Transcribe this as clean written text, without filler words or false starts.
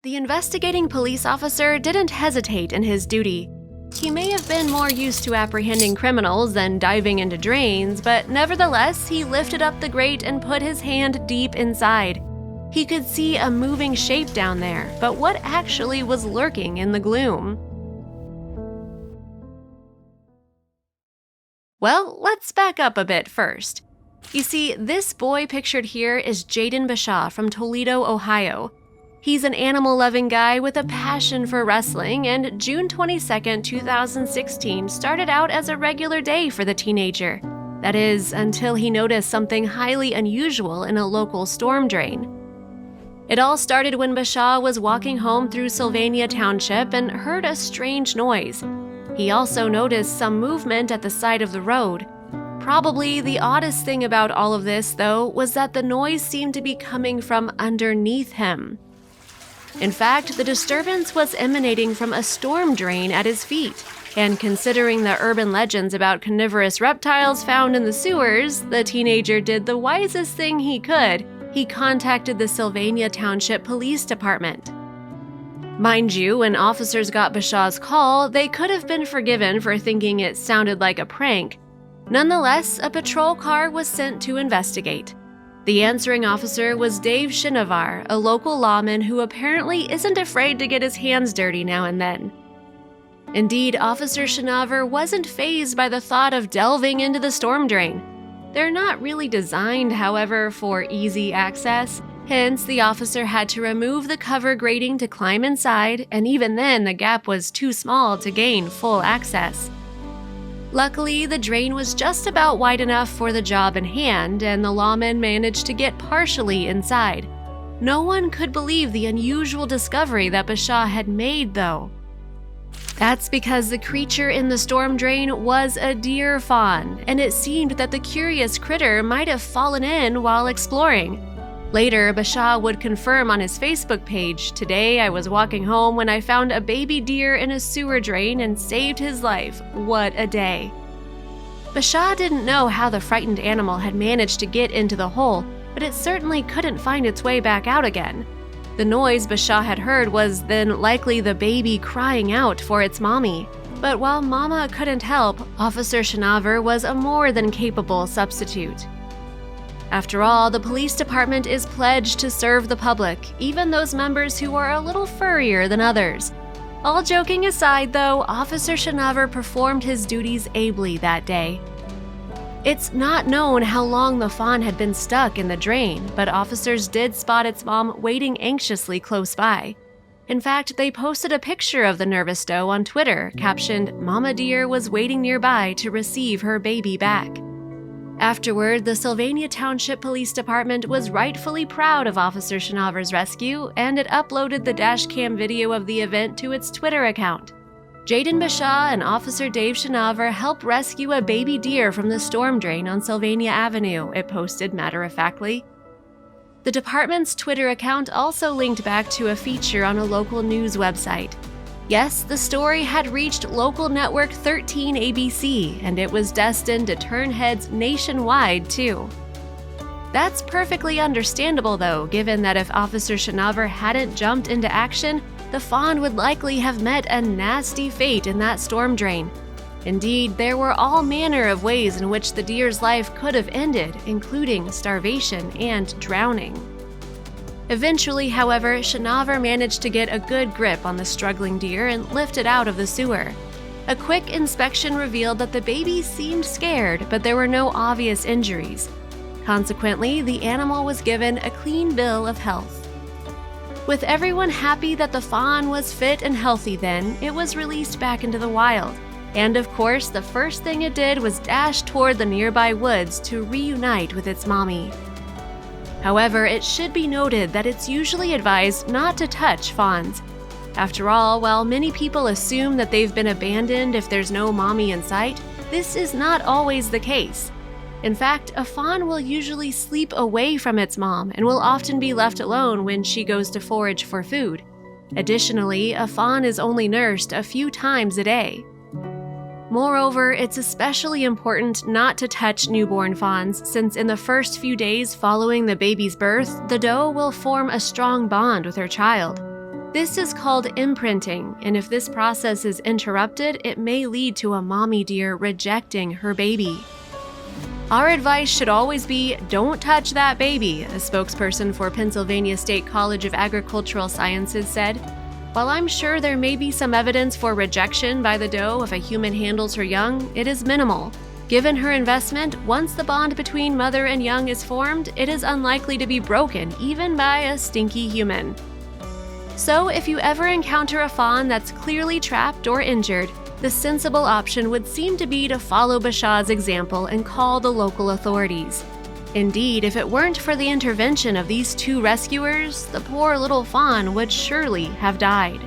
The investigating police officer didn't hesitate in his duty. He may have been more used to apprehending criminals than diving into drains, but nevertheless, he lifted up the grate and put his hand deep inside. He could see a moving shape down there, but what actually was lurking in the gloom? Well, let's back up a bit first. You see, this boy pictured here is Jaden Bashaw from Toledo, Ohio. He's an animal-loving guy with a passion for wrestling, and June 22, 2016 started out as a regular day for the teenager. That is, until he noticed something highly unusual in a local storm drain. It all started when Bashaw was walking home through Sylvania Township and heard a strange noise. He also noticed some movement at the side of the road. Probably the oddest thing about all of this, though, was that the noise seemed to be coming from underneath him. In fact, the disturbance was emanating from a storm drain at his feet, and considering the urban legends about carnivorous reptiles found in the sewers, the teenager did the wisest thing he could. He contacted the Sylvania Township Police Department. Mind you, when officers got Bashaw's call, they could have been forgiven for thinking it sounded like a prank. Nonetheless, a patrol car was sent to investigate. The answering officer was Dave Shinovar, a local lawman who apparently isn't afraid to get his hands dirty now and then. Indeed, Officer Shinovar wasn't fazed by the thought of delving into the storm drain. They're not really designed, however, for easy access. Hence, the officer had to remove the cover grating to climb inside, and even then the gap was too small to gain full access. Luckily, the drain was just about wide enough for the job in hand, and the lawman managed to get partially inside. No one could believe the unusual discovery that Bashaw had made, though. That's because the creature in the storm drain was a deer fawn, and it seemed that the curious critter might have fallen in while exploring. Later, Bashaw would confirm on his Facebook page, "Today I was walking home when I found a baby deer in a sewer drain and saved his life. What a day." Bashaw didn't know how the frightened animal had managed to get into the hole, but it certainly couldn't find its way back out again. The noise Bashaw had heard was then likely the baby crying out for its mommy. But while Mama couldn't help, Officer Shinovar was a more than capable substitute. After all, the police department is pledged to serve the public, even those members who are a little furrier than others. All joking aside, though, Officer Shinovar performed his duties ably that day. It's not known how long the fawn had been stuck in the drain, but officers did spot its mom waiting anxiously close by. In fact, they posted a picture of the nervous doe on Twitter, captioned, "Mama deer was waiting nearby to receive her baby back." Afterward, the Sylvania Township Police Department was rightfully proud of Officer Shinovar's rescue, and it uploaded the dashcam video of the event to its Twitter account. Jaden Bashaw and Officer Dave Shinovar helped rescue a baby deer from the storm drain on Sylvania Avenue, it posted matter-of-factly. The department's Twitter account also linked back to a feature on a local news website. Yes, the story had reached local network 13 ABC, and it was destined to turn heads nationwide, too. That's perfectly understandable, though, given that if Officer Shinovar hadn't jumped into action, the fawn would likely have met a nasty fate in that storm drain. Indeed, there were all manner of ways in which the deer's life could have ended, including starvation and drowning. Eventually, however, Shinovar managed to get a good grip on the struggling deer and lift it out of the sewer. A quick inspection revealed that the baby seemed scared, but there were no obvious injuries. Consequently, the animal was given a clean bill of health. With everyone happy that the fawn was fit and healthy then, it was released back into the wild. And of course, the first thing it did was dash toward the nearby woods to reunite with its mommy. However, it should be noted that it's usually advised not to touch fawns. After all, while many people assume that they've been abandoned if there's no mommy in sight, this is not always the case. In fact, a fawn will usually sleep away from its mom and will often be left alone when she goes to forage for food. Additionally, a fawn is only nursed a few times a day. Moreover, it's especially important not to touch newborn fawns, since in the first few days following the baby's birth, the doe will form a strong bond with her child. This is called imprinting, and if this process is interrupted, it may lead to a mommy deer rejecting her baby. Our advice should always be, don't touch that baby, a spokesperson for Pennsylvania State College of Agricultural Sciences said. While I'm sure there may be some evidence for rejection by the doe if a human handles her young, it is minimal. Given her investment, once the bond between mother and young is formed, it is unlikely to be broken even by a stinky human. So if you ever encounter a fawn that's clearly trapped or injured, the sensible option would seem to be to follow Bashaw's example and call the local authorities. Indeed, if it weren't for the intervention of these two rescuers, the poor little fawn would surely have died.